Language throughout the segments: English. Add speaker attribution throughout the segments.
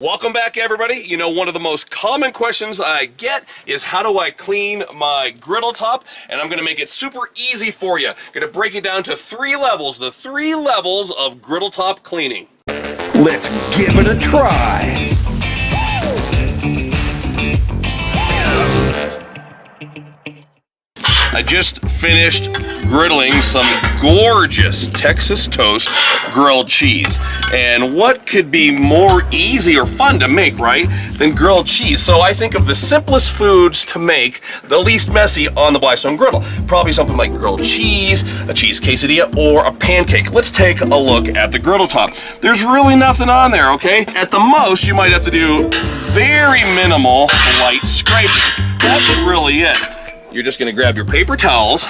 Speaker 1: Welcome back, everybody. You know, one of the most common questions I get is how do I clean my griddle top? And I'm going to make it super easy for you. I'm going to break it down to 3 levels, the 3 levels of griddle top cleaning.
Speaker 2: Let's give it a try.
Speaker 1: I just finished griddling some gorgeous Texas toast grilled cheese. And what could be more easy or fun to make, right, than grilled cheese? So I think of the simplest foods to make the least messy on the Blackstone Griddle. Probably something like grilled cheese, a cheese quesadilla, or a pancake. Let's take a look at the griddle top. There's really nothing on there, okay? At the most, you might have to do very minimal light scraping. That's really it. You're just gonna grab your paper towels,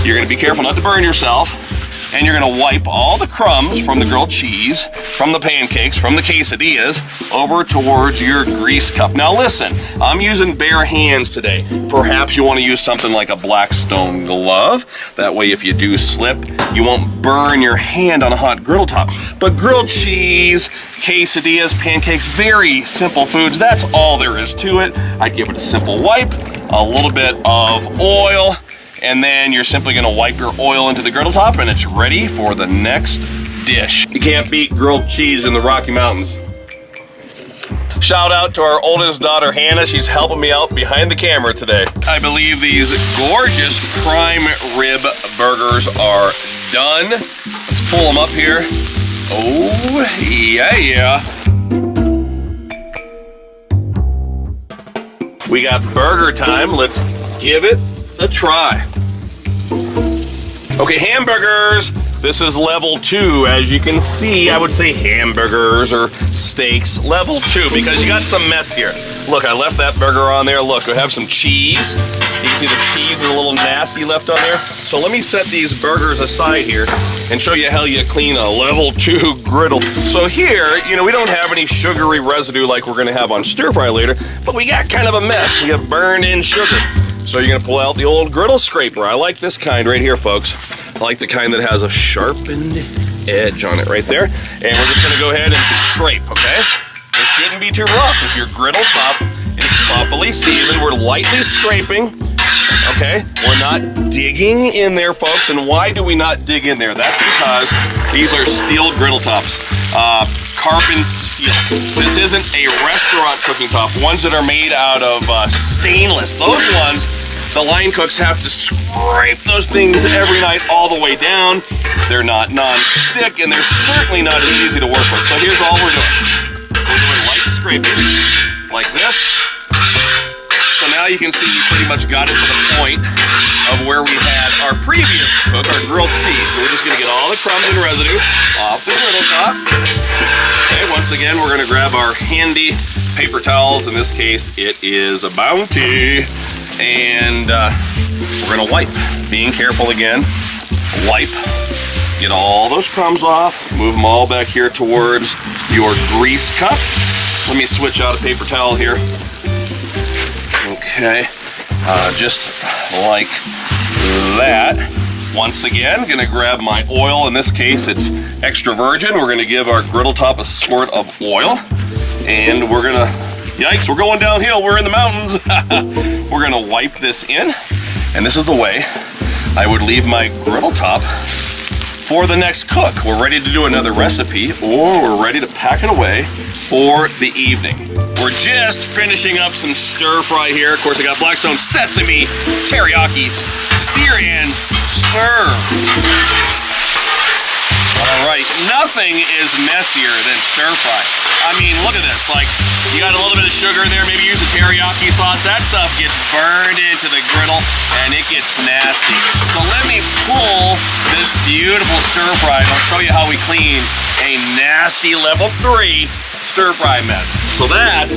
Speaker 1: you're gonna be careful not to burn yourself, and you're gonna wipe all the crumbs from the grilled cheese, from the pancakes, from the quesadillas, over towards your grease cup. Now listen, I'm using bare hands today. Perhaps you wanna use something like a Blackstone glove. That way if you do slip, you won't burn your hand on a hot griddle top. But grilled cheese, quesadillas, pancakes, very simple foods. That's all there is to it. I'd give it a simple wipe, a little bit of oil, and then you're simply gonna wipe your oil into the griddle top and it's ready for the next dish. You can't beat grilled cheese in the Rocky Mountains. Shout out to our oldest daughter, Hannah. She's helping me out behind the camera today. I believe these gorgeous prime rib burgers are done. Let's pull them up here. Oh, yeah. We got burger time. Let's give it a try. Okay, hamburgers. This is level 2. As you can see, I would say hamburgers or steaks. Level 2, because you got some mess here. Look, I left that burger on there. Look, I have some cheese. You can see the cheese is a little nasty left on there. So let me set these burgers aside here and show you how you clean a level 2 griddle. So here, you know, we don't have any sugary residue like we're gonna have on stir fry later, but we got kind of a mess. We have burned in sugar. So you're gonna pull out the old griddle scraper. I like this kind right here, folks. I like the kind that has a sharpened edge on it right there. And we're just gonna go ahead and scrape, okay? It shouldn't be too rough. If your griddle top is properly seasoned, we're lightly scraping, okay? We're not digging in there, folks. And why do we not dig in there? That's because these are steel griddle tops. Carbon steel. This isn't a restaurant cooking top. Ones that are made out of stainless. Those ones, the line cooks have to scrape those things every night all the way down. They're not non-stick, and they're certainly not as easy to work with. So here's all we're doing. We're doing light scraping, like this. So now you can see we pretty much got it to the point of where we had our previous cook, our grilled cheese. We're just gonna get all the crumbs and residue off the griddle top. Okay, once again, we're gonna grab our handy paper towels. In this case, it is a Bounty. And we're gonna wipe. Being careful again, wipe. Get all those crumbs off. Move them all back here towards your grease cup. Let me switch out a paper towel here. Okay, just like that. Once again, gonna grab my oil. In this case, it's extra virgin. We're gonna give our griddle top a squirt of oil. And we're gonna, yikes, we're going downhill. We're in the mountains. We're gonna wipe this in. And this is the way I would leave my griddle top for the next cook. We're ready to do another recipe, or we're ready to pack it away for the evening. We're just finishing up some stir fry here. Of course, I got Blackstone sesame, teriyaki, sear and serve. All right, nothing is messier than stir fry. I mean, look at this. Like, you got a little bit of sugar in there, maybe use the teriyaki sauce. That stuff gets burned into the griddle and it gets nasty. So let me pull this beautiful stir fry and I'll show you how we clean a nasty level 3 stir fry mess. So that's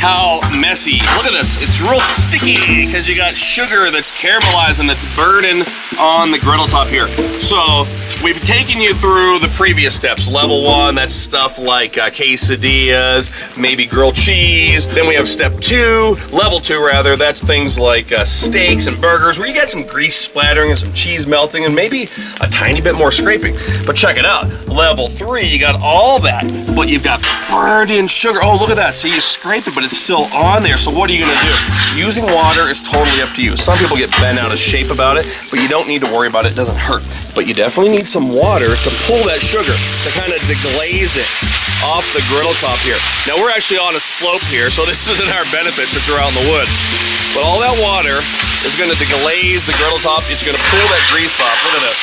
Speaker 1: how messy. Look at this, it's real sticky because you got sugar that's caramelizing, that's burning on the griddle top here. So we've taken you through the previous steps. Level 1, that's stuff like quesadillas, maybe grilled cheese. Then we have step 2, level 2 rather, that's things like steaks and burgers where you get some grease splattering and some cheese melting and maybe a tiny bit more scraping. But check it out, level 3, you got all that, but you've got burned in sugar. Oh, look at that, see, you scrape it, but it's still on there. So what are you gonna do? Using water is totally up to you. Some people get bent out of shape about it, but you don't need to worry about it, it doesn't hurt. But you definitely need some water to pull that sugar, to kind of deglaze it off the griddle top here. Now we're actually on a slope here, so this isn't our benefit since we're out in the woods. But all that water is gonna deglaze the griddle top, it's gonna pull that grease off, look at this.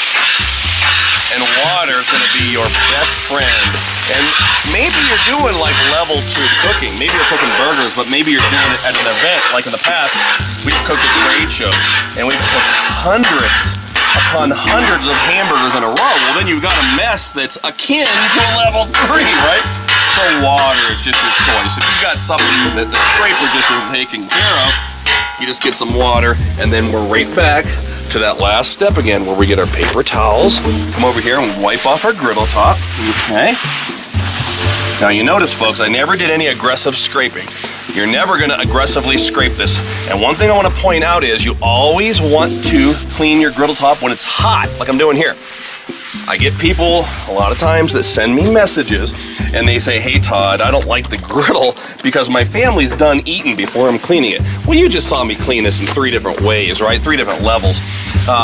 Speaker 1: And water is gonna be your best friend. And maybe you're doing like level 2 cooking. Maybe you're cooking burgers, but maybe you're doing it at an event, like in the past, we've cooked at trade shows, and we've cooked hundreds upon hundreds of hamburgers in a row. Well, then you've got a mess that's akin to a level 3, right? So water is just your choice. If you've got something that the scraper just isn't taking care of, you just get some water, and then we're right back to that last step again where we get our paper towels, come over here and wipe off our griddle top, okay? Now you notice, folks, I never did any aggressive scraping. You're never gonna aggressively scrape this. And one thing I wanna point out is you always want to clean your griddle top when it's hot, like I'm doing here. I get people a lot of times that send me messages and they say, hey Todd, I don't like the griddle because my family's done eating before I'm cleaning it. Well, you just saw me clean this in 3 different ways, right? 3 different levels.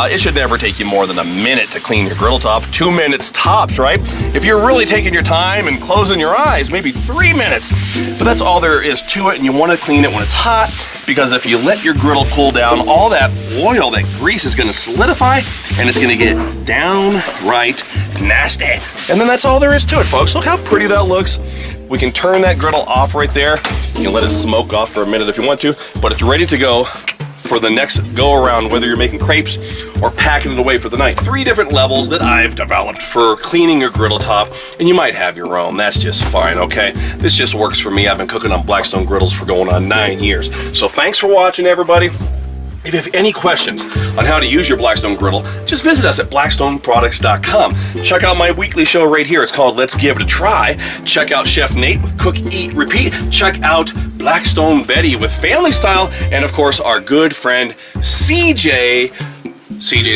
Speaker 1: It should never take you more than a minute to clean your griddle top, 2 minutes tops, right? If you're really taking your time and closing your eyes, maybe 3 minutes. But that's all there is to it, and you want to clean it when it's hot, because if you let your griddle cool down, all that oil, that grease is going to solidify, and it's going to get downright nasty. And then that's all there is to it, folks. Look how pretty that looks. We can turn that griddle off right there. You can let it smoke off for a minute if you want to, but it's ready to go for the next go around, whether you're making crepes or packing it away for the night. 3 different levels that I've developed for cleaning your griddle top, and you might have your own. That's just fine, okay? This just works for me. I've been cooking on Blackstone griddles for going on 9 years. So thanks for watching, everybody. If you have any questions on how to use your Blackstone griddle, just visit us at blackstoneproducts.com. Check out my weekly show right here. It's called Let's Give It a Try. Check out Chef Nate with Cook, Eat, Repeat. Check out Blackstone Betty with Family Style. And of course, our good friend CJ's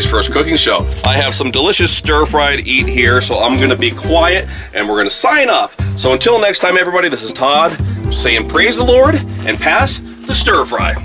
Speaker 1: First Cooking Show. I have some delicious stir-fried eat here, so I'm gonna be quiet and we're gonna sign off. So until next time, everybody, this is Todd saying praise the Lord and pass the stir-fry.